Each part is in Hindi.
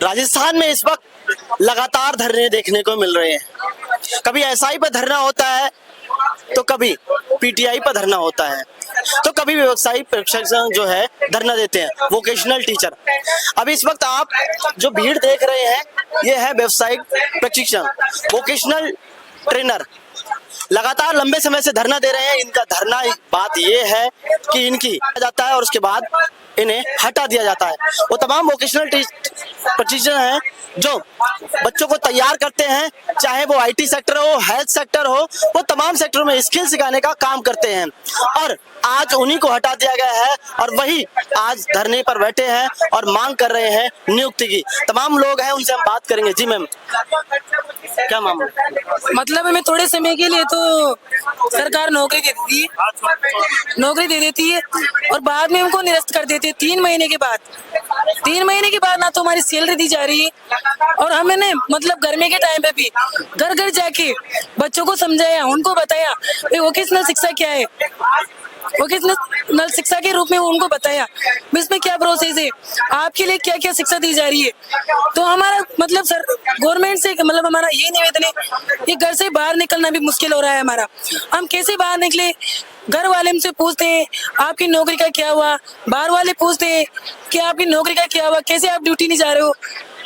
राजस्थान में इस वक्त लगातार धरने देखने को मिल रहे हैं। कभी एसआई पर धरना होता है तो कभी पीटीआई पर धरना होता है तो कभी व्यवसायिक प्रशिक्षण जो है धरना देते हैं, वोकेशनल टीचर। अभी इस वक्त आप जो भीड़ देख रहे हैं ये है व्यवसायिक प्रशिक्षण, वोकेशनल ट्रेनर। लगातार लंबे समय से धरना दे रहे हैं। इनका धरना बात ये है कि इनकी जाता है और उसके बाद इन्हें हटा दिया जाता है। वो तमाम वोकेशनल प्रशिक्षण हैं जो बच्चों को तैयार करते हैं, चाहे वो आईटी सेक्टर हो, हेल्थ सेक्टर हो, वो तमाम सेक्टरों में स्किल सिखाने का काम करते हैं। और आज उन्हीं को हटा दिया गया है और वही आज धरने पर बैठे हैं और मांग कर रहे हैं नियुक्ति की। तमाम लोग हैं, उनसे हम बात करेंगे। जी मैम, क्या मामला? मतलब हमें थोड़े समय के लिए तो सरकार नौकरी दे देती है और बाद में हमको निरस्त कर देती है 3 महीने के बाद। 3 महीने के बाद ना तो हमारी सैलरी दी जा रही है और हमने मतलब गर्मी के टाइम पे भी घर घर जाके बच्चों को समझाया, उनको बताया वोकेशनल शिक्षा क्या है, वोकेशनल शिक्षा के रूप में उनको बताया इसमें क्या प्रोसेस है, आपके लिए क्या क्या शिक्षा दी जा रही है। तो हमारा मतलब सर गवर्नमेंट से मतलब हमारा ये निवेदन है कि घर से बाहर निकलना भी मुश्किल हो रहा है हमारा। हम कैसे बाहर निकले? घर वाले हमसे पूछते हैं आपकी नौकरी का क्या हुआ, बाहर वाले पूछते हैं कि आपकी नौकरी का क्या हुआ, कैसे आप ड्यूटी नहीं जा रहे हो।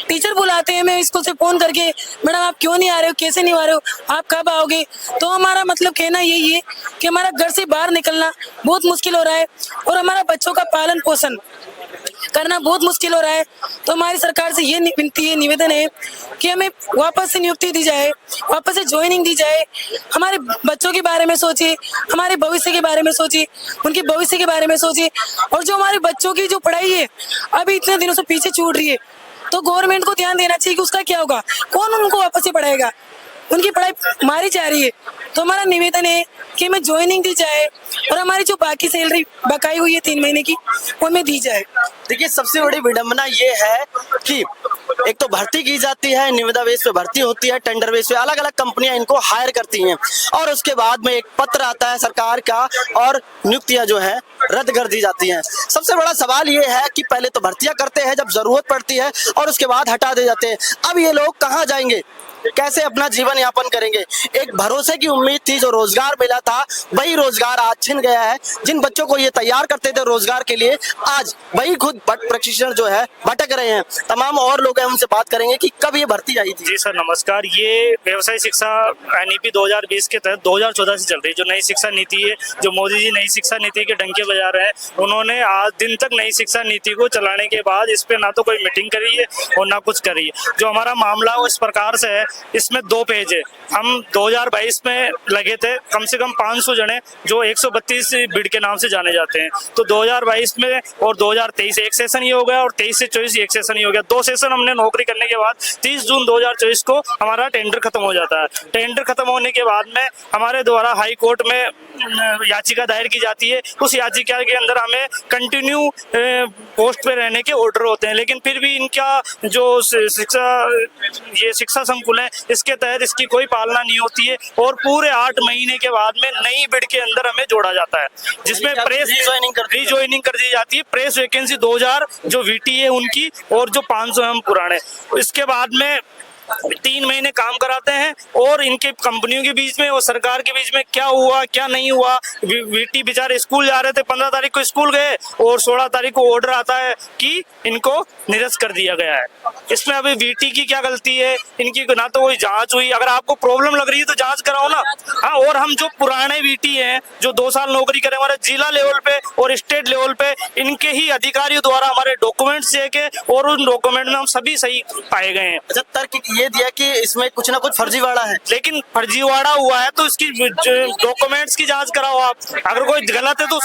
टीचर बुलाते हैं, मैं इसको से फोन करके मैडम आप क्यों नहीं आ रहे हो, कैसे नहीं आ रहे हो, आप कब आओगे। तो हमारा मतलब कहना यही है कि हमारा घर से बाहर निकलना बहुत मुश्किल हो रहा है और हमारा बच्चों का पालन पोषण करना बहुत मुश्किल हो रहा है। तो हमारी सरकार से ये विनती है, निवेदन है कि हमें वापस से नियुक्ति दी जाए, वापस से ज्वाइनिंग दी जाए। हमारे बच्चों के बारे में सोचिए, हमारे भविष्य के बारे में सोचिए, उनके भविष्य के बारे में सोचिए। और जो हमारे बच्चों की जो पढ़ाई है अभी इतने दिनों से पीछे छूट रही है, तो गवर्नमेंट को ध्यान देना चाहिए कि उसका क्या होगा, कौन उनको वापस से पढ़ाएगा। उनकी पढ़ाई मारी जा रही है। तो हमारा निवेदन है कि हमें ज्वाइनिंग दी जाए और हमारी जो बाकी सैलरी बकाई हुई है 3 महीने की वो हमें दी जाए। देखिए, सबसे बड़ी विडंबना ये है कि एक तो भर्ती की जाती है, निविदा बेस पे भर्ती होती है, टेंडर बेस पे अलग अलग कंपनियां इनको हायर करती हैं और उसके बाद में एक पत्र आता है सरकार का और नियुक्तियां जो है रद्द कर दी जाती हैं। सबसे बड़ा सवाल ये है कि पहले तो भर्तियां करते हैं जब जरूरत पड़ती है और उसके बाद हटा दे जाते हैं। अब ये लोग कहाँ जाएंगे, कैसे अपना जीवन यापन करेंगे? एक भरोसे की उम्मीद थी, जो रोजगार मिला था वही रोजगार आज छिन गया है। जिन बच्चों को ये तैयार करते थे रोजगार के लिए, आज वही खुद प्रशिक्षण जो है भटक रहे हैं। तमाम और लोग हैं, उनसे बात करेंगे कि कब ये भर्ती आई थी। जी सर नमस्कार। ये व्यवसाय शिक्षा एनईपी 2020 के तहत 2014 से चल रही जो नई शिक्षा नीति है, जो मोदी जी नई शिक्षा नीति के डंके बजा रहे हैं, उन्होंने आज दिन तक नई शिक्षा नीति को चलाने के बाद इस पे ना तो कोई मीटिंग करी है और ना कुछ करी है। जो हमारा मामला वो इस प्रकार से है, इसमें 2 पेज है। हम 2022 में लगे थे, कम से कम 500 जने जो 132 बिड के नाम से जाने जाते हैं। तो 2022 में और 2023 एक सेशन ये हो गया और 23 से 24 एक सेशन ये हो गया। 2 सेशन हमने नौकरी करने के बाद 30 जून 2024 को हमारा टेंडर खत्म हो जाता है। टेंडर खत्म होने के बाद में हमारे द्वारा हाई कोर्ट में याचिका दायर की जाती है। उस याचिका के अंदर हमें कंटिन्यू पोस्ट पे रहने के ऑर्डर होते हैं, लेकिन फिर भी इनका जो शिक्षा संकुल है इसके तहत इसकी कोई पालना नहीं होती है और पूरे 8 महीने के बाद में नई बिड के अंदर हमें जोड़ा जाता है, जिसमें प्रेस रीजॉइनिंग कर दी जाती है। प्रेस वैकेंसी 2000 जो वीटी है उनकी और जो 500 हम पुराने। इसके बाद में 3 महीने काम कराते हैं और इनके कंपनियों के बीच में और सरकार के बीच में क्या हुआ क्या नहीं हुआ। वीटी बेचारे स्कूल जा रहे थे, 15 तारीख को स्कूल गए और 16 तारीख को ऑर्डर आता है कि इनको निरस्त कर दिया गया है। इसमें अभी वीटी की क्या गलती है, इनकी ना तो कोई जांच हुई। अगर आपको प्रॉब्लम लग रही है तो जांच कराओ ना। हाँ, और हम जो पुराने वीटी हैं जो 2 साल नौकरी करे हमारे जिला लेवल पे और स्टेट लेवल पे, इनके ही अधिकारियों द्वारा हमारे डॉक्यूमेंट्स चेक है और उन डॉक्यूमेंट में हम सभी सही पाए गए हैं। अच्छा, तर्क ये दिया कि इसमें कुछ ना कुछ फर्जीवाड़ा है, लेकिन फर्जीवाड़ा हुआ है तो इसकी डॉक्यूमेंट्स की जांच कराओ आप। अगर कोई गलत है तो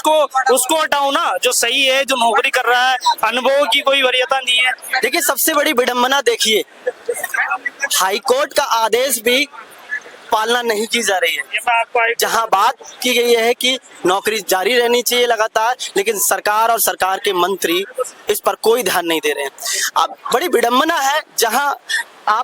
उसको हटाओ ना। जो सही है, जो नौकरी कर रहा है, अनुभव की कोई वरीयता नहीं है। देखिए, सबसे बड़ी विडंबना देखिए, हाईकोर्ट का आदेश भी पालना नहीं की जा रही है। जहां बात की गई है कि नौकरी जारी रहनी चाहिए लगातार, लेकिन सरकार और सरकार के मंत्री इस पर कोई ध्यान नहीं दे रहे हैं। अब बड़ी विडंबना है। जहां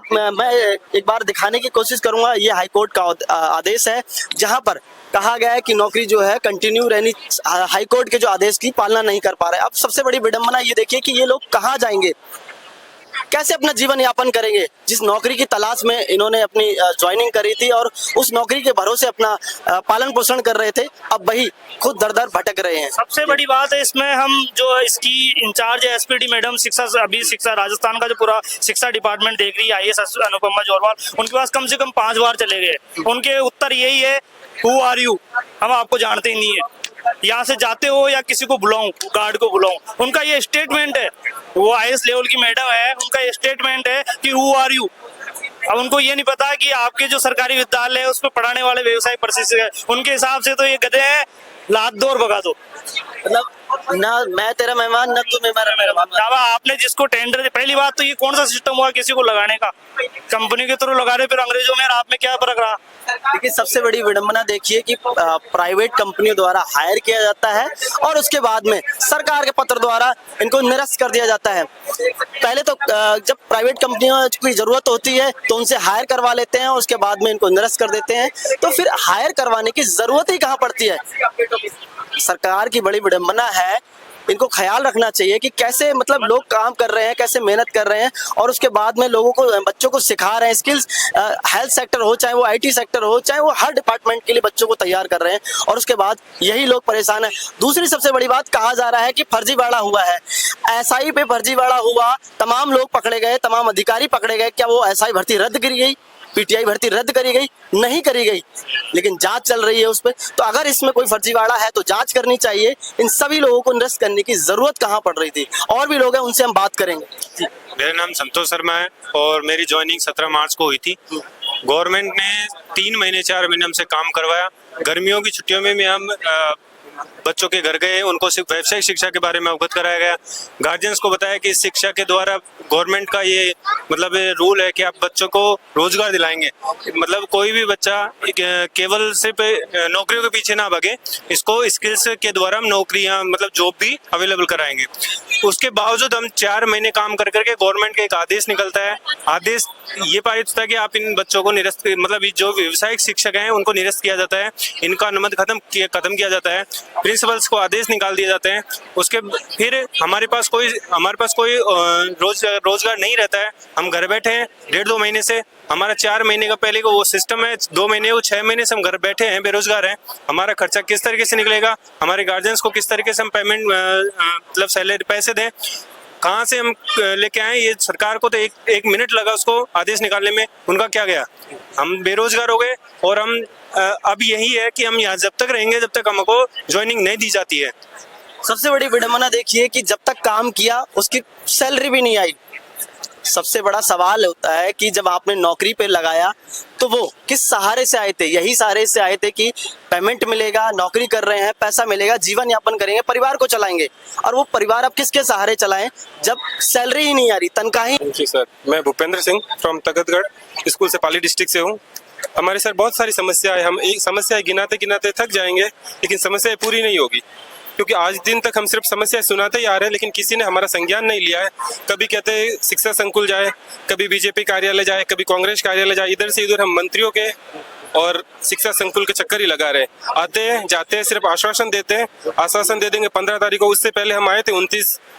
मैं एक बार दिखाने की कोशिश करूंगा, ये हाईकोर्ट का आदेश है जहां पर कहा गया है कि नौकरी जो है कंटिन्यू रहनी। हाईकोर्ट के जो आदेश की पालना नहीं कर पा रहे। अब सबसे बड़ी विडंबना ये देखिए कि ये लोग कहाँ जाएंगे, कैसे अपना जीवन यापन करेंगे। जिस नौकरी की तलाश में इन्होंने अपनी ज्वाइनिंग करी थी और उस नौकरी के भरोसे अपना पालन पोषण कर रहे थे, अब वही खुद दर दर भटक रहे हैं। सबसे बड़ी बात है इसमें, हम जो इसकी इंचार्ज है एसपीडी मैडम शिक्षा, अभी शिक्षा राजस्थान का जो पूरा शिक्षा डिपार्टमेंट देख रही है आईएएस अनुपमा जोरवाल, उनके पास कम से कम 5 बार चले गए। उनके उत्तर यही है, हु आर यू, हम आपको जानते ही नहीं है, यहाँ से जाते हो या किसी को बुलाऊं, गार्ड को बुलाऊं। उनका ये स्टेटमेंट है, वो आईएएस लेवल की मैडम है, उनका ये स्टेटमेंट है कि हु आर यू। अब उनको ये नहीं पता कि आपके जो सरकारी विद्यालय है उसमें पढ़ाने वाले व्यवसायिक प्रशिक्षक है, उनके हिसाब से तो ये गधे हैं, लात दो और भगा दो। मतलब ना मैं तेरा मेहमान ना तू मेरा मेहमान। दावा आपने जिसको टेंडर, पहली बात तो ये कौन सा सिस्टम हुआ किसी को लगाने का, कंपनी के थ्रू लगा रहे, फिर अंग्रेजों में और आप में क्या फर्क रहा। देखिए सबसे बड़ी विडंबना देखिए कि प्राइवेट कंपनियों द्वारा हायर किया जाता है और उसके बाद में सरकार के पत्र द्वारा इनको निरस्त कर दिया जाता है। पहले तो जब प्राइवेट कंपनियों की जरूरत होती है तो उनसे हायर करवा लेते हैं और उसके बाद में इनको निरस्त कर देते हैं, तो फिर हायर करवाने की जरूरत ही कहाँ पड़ती है। सरकार की बड़ी विडंबना है, इनको ख्याल रखना चाहिए कि कैसे मतलब लोग काम कर रहे हैं, कैसे मेहनत कर रहे हैं और उसके बाद में लोगों को, बच्चों को सिखा रहे हैं स्किल्स। हेल्थ सेक्टर हो, चाहे वो आईटी सेक्टर हो, चाहे वो हर डिपार्टमेंट के लिए बच्चों को तैयार कर रहे हैं और उसके बाद यही लोग परेशान हैं। दूसरी सबसे बड़ी बात, कहा जा रहा है कि फर्जीवाड़ा हुआ है, एसआई पे फर्जीवाड़ा हुआ, तमाम लोग पकड़े गए, तमाम अधिकारी पकड़े गए। क्या वो एसआई भर्ती रद्द करी गई, पीटीआई भर्ती रद्द करी गई? नहीं करी गई, लेकिन जांच चल रही है उस पर। तो अगर इसमें कोई फर्जीवाड़ा है तो जांच करनी चाहिए। इन सभी लोगों को निरस्त करने की जरूरत कहाँ पड़ रही थी। और भी लोग हैं, उनसे हम बात करेंगे। मेरा नाम संतोष शर्मा है और मेरी ज्वाइनिंग 17 मार्च को हुई थी। गवर्नमेंट ने 3 महीने 4 महीने हमसे काम करवाया। गर्मियों की छुट्टियों में भी हम बच्चों के घर गए, उनको सिर्फ व्यावसायिक शिक्षा के बारे में अवगत कराया गया। गार्जियंस को बताया कि इस शिक्षा के द्वारा गवर्नमेंट का ये मतलब रूल है कि आप बच्चों को रोजगार दिलाएंगे। मतलब कोई भी बच्चा केवल सिर्फ नौकरियों के पीछे ना भागे, इसको स्किल्स के द्वारा हम नौकरियां मतलब जॉब भी अवेलेबल कराएंगे। उसके बावजूद हम 4 महीने काम कर करके गवर्नमेंट का एक आदेश निकलता है। आदेश ये पारित होता है कि आप इन बच्चों को निरस्त, मतलब जो व्यावसायिक शिक्षक हैं उनको निरस्त किया जाता है, इनका अनुबंध खत्म किया जाता है। प्रिंसिपल्स को आदेश निकाल दिए जाते हैं। उसके फिर हमारे पास कोई रोजगार नहीं रहता है। हम घर बैठे हैं 1.5-2 महीने से। हमारा 4 महीने का पहले को वो सिस्टम है, 2 महीने वो 6 महीने से हम घर बैठे हैं, बेरोजगार हैं। हमारा खर्चा किस तरीके से निकलेगा, हमारे गार्जियंस को किस तरीके से हम पेमेंट मतलब सैलरी पैसे दें, कहाँ से हम लेके आए। ये सरकार को तो एक मिनट लगा उसको आदेश निकालने में, उनका क्या गया। हम बेरोजगार हो गए और हम अब यही है कि हम यहाँ जब तक रहेंगे जब तक हमको ज्वाइनिंग नहीं दी जाती है। सबसे बड़ी विडंबना देखिए कि जब तक काम किया उसकी सैलरी भी नहीं आई। सबसे बड़ा सवाल होता है कि जब आपने नौकरी पे लगाया तो वो किस सहारे से आए थे। यही सहारे से आए थे कि पेमेंट मिलेगा, नौकरी कर रहे हैं, पैसा मिलेगा, जीवन यापन करेंगे, परिवार को चलाएंगे। और वो परिवार अब किसके सहारे चलाएं जब सैलरी ही नहीं आ रही, तनख्वाह ही। जी सर, मैं भूपेंद्र सिंह फ्रॉम तगतगढ़ स्कूल से पाली डिस्ट्रिक्ट से हूँ। हमारे सर बहुत सारी समस्या है, हम एक समस्या गिनाते गिनाते थक जाएंगे लेकिन समस्या पूरी नहीं होगी, क्योंकि आज दिन तक हम सिर्फ समस्या सुनाते ही आ रहे हैं लेकिन किसी ने हमारा संज्ञान नहीं लिया है। कभी कहते हैं शिक्षा संकुल जाए, कभी बीजेपी कार्यालय जाए, कभी कांग्रेस कार्यालय जाए, इधर से इधर हम मंत्रियों के और शिक्षा संकुल के चक्कर ही लगा रहे हैं। आते हैं जाते हैं, सिर्फ आश्वासन देते हैं, आश्वासन दे देंगे 15 तारीख को। उससे पहले हम आए थे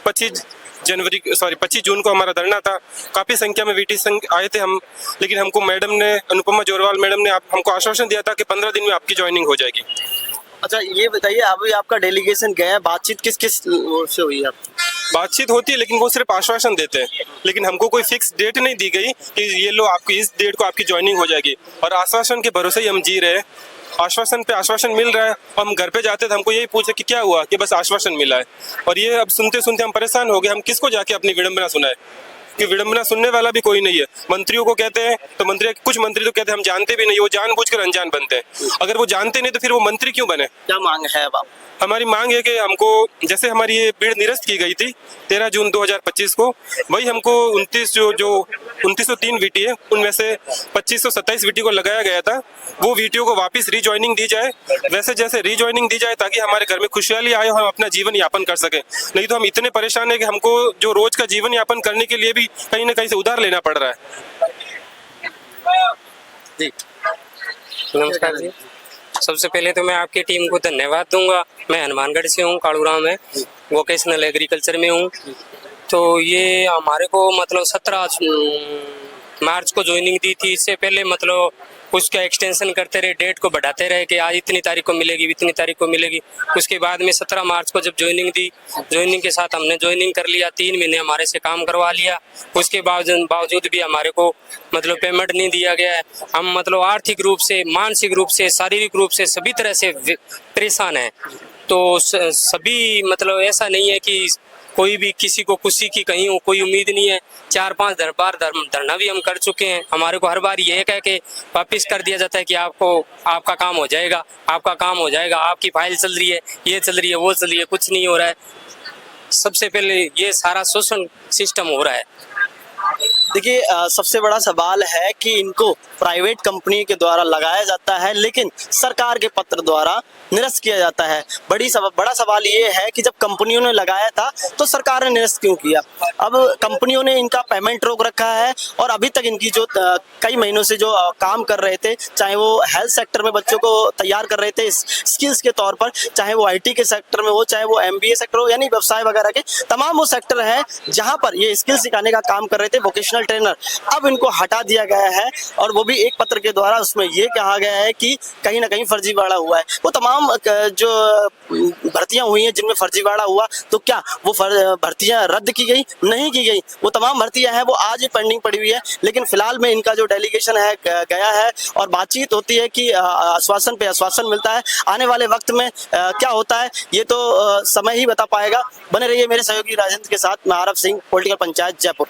25 जून को हमारा धरना था। काफ़ी संख्या में वीटी संघ आए थे हम, लेकिन हमको मैडम ने, अनुपमा जोरवाल मैडम ने हमको आश्वासन दिया था कि 15 दिन में आपकी ज्वाइनिंग हो जाएगी। अच्छा ये बताइए, अभी आपका डेलीगेशन गया, बातचीत किस किस से हुई है? बातचीत होती है लेकिन वो सिर्फ आश्वासन देते हैं, लेकिन हमको कोई फिक्स डेट नहीं दी गई कि ये लो आपकी इस डेट को आपकी ज्वाइनिंग हो जाएगी। और आश्वासन के भरोसे ही हम जी रहे हैं। आश्वासन पे आश्वासन मिल रहा है। हम घर पे जाते थे, हमको यही पूछे कि क्या हुआ, कि बस आश्वासन मिला है। और ये अब सुनते सुनते हम परेशान हो गए। हम किसको जाके अपनी विडंबना सुनाए, कि विडंबना सुनने वाला भी कोई नहीं है। मंत्रियों को कहते हैं तो कुछ मंत्री तो कहते हैं हम जानते भी नहीं, वो जानबूझकर अनजान बनते हैं। अगर वो जानते नहीं तो फिर वो मंत्री क्यों बने? क्या मांग है अब? हमारी मांग है कि हमको, जैसे हमारी ये बिड निरस्त की गई थी 13 जून 2025 को, वही हमको 2903 वीटी है, उनमें से 2527 वीटी को लगाया गया था, वो वीटियों को वापस रीज्वाइनिंग दी जाए। वैसे जैसे रीज्वाइनिंग दी जाए ताकि हमारे घर में खुशहाली आए और हम अपना जीवन यापन कर सके। नहीं तो हम इतने परेशान है कि हमको जो रोज का जीवन यापन करने के लिए भी कहीं ना कहीं से उधार लेना पड़ रहा है। जी नमस्कार जी। सबसे पहले तो मैं आपकी टीम को धन्यवाद दूंगा। मैं हनुमानगढ़ से हूँ, कालूराम में वोकेशनल एग्रीकल्चर में हूँ। तो ये हमारे को मतलब 17 मार्च को ज्वाइनिंग दी थी। इससे पहले मतलब उसका एक्सटेंशन करते रहे, डेट को बढ़ाते रहे कि आज इतनी तारीख को मिलेगी, इतनी तारीख को मिलेगी। उसके बाद में 17 मार्च को जब ज्वाइनिंग दी, ज्वाइनिंग के साथ हमने ज्वाइनिंग कर लिया, 3 महीने हमारे से काम करवा लिया। उसके बावजूद भी हमारे को मतलब पेमेंट नहीं दिया गया है। हम मतलब आर्थिक रूप से, मानसिक रूप से, शारीरिक रूप से सभी तरह से परेशान हैं। तो सभी मतलब ऐसा नहीं है कि कोई भी किसी को खुशी की कहीं हो, कोई उम्मीद नहीं है। 4-5 बार धरना भी हम कर चुके हैं। हमारे को हर बार ये कह के वापिस कर दिया जाता है कि आपका काम हो जाएगा, आपका काम हो जाएगा, आपकी फाइल चल रही है, ये चल रही है, वो चल रही है, कुछ नहीं हो रहा है। सबसे पहले ये सारा शोषण सिस्टम हो रहा है। देखिए सबसे बड़ा सवाल है कि इनको प्राइवेट कंपनी के द्वारा लगाया जाता है लेकिन सरकार के पत्र द्वारा निरस्त किया जाता है। बड़ा सवाल ये है कि जब कंपनियों ने लगाया था तो सरकार ने निरस्त क्यों किया। अब कंपनियों ने इनका पेमेंट रोक रखा है और अभी तक इनकी जो कई महीनों से जो काम कर रहे थे, चाहे वो हेल्थ सेक्टर में बच्चों को तैयार कर रहे थे स्किल्स के तौर पर, चाहे वो IT के सेक्टर में हो, चाहे वो MBA सेक्टर हो, यानी व्यवसाय वगैरह के तमाम वो सेक्टर है जहाँ पर ये स्किल सिखाने का काम कर रहे थे, वोकेशनल ट्रेनर, अब इनको हटा दिया गया है। और वो भी एक पत्र के द्वारा उसमें ये कहा गया है कि कहीं ना कहीं फर्जीवाड़ा हुआ है। वो तमाम जो भर्तियां हुई हैं जिनमें फर्जीवाड़ा हुआ, तो क्या वो भर्तियां रद्द की गई? नहीं की गई। वो तमाम भर्तियां हैं वो आज भी पेंडिंग पड़ी हुई है। लेकिन फिलहाल में इनका जो डेलीगेशन है गया है और बातचीत होती है कि आश्वासन पे आश्वासन मिलता है। आने वाले वक्त में क्या होता है ये तो समय ही बता पाएगा। बने रहिए मेरे सहयोगी राजेंद्र के साथ। मैं आरव सिंह, पॉलिटिकल पंचायत, जयपुर।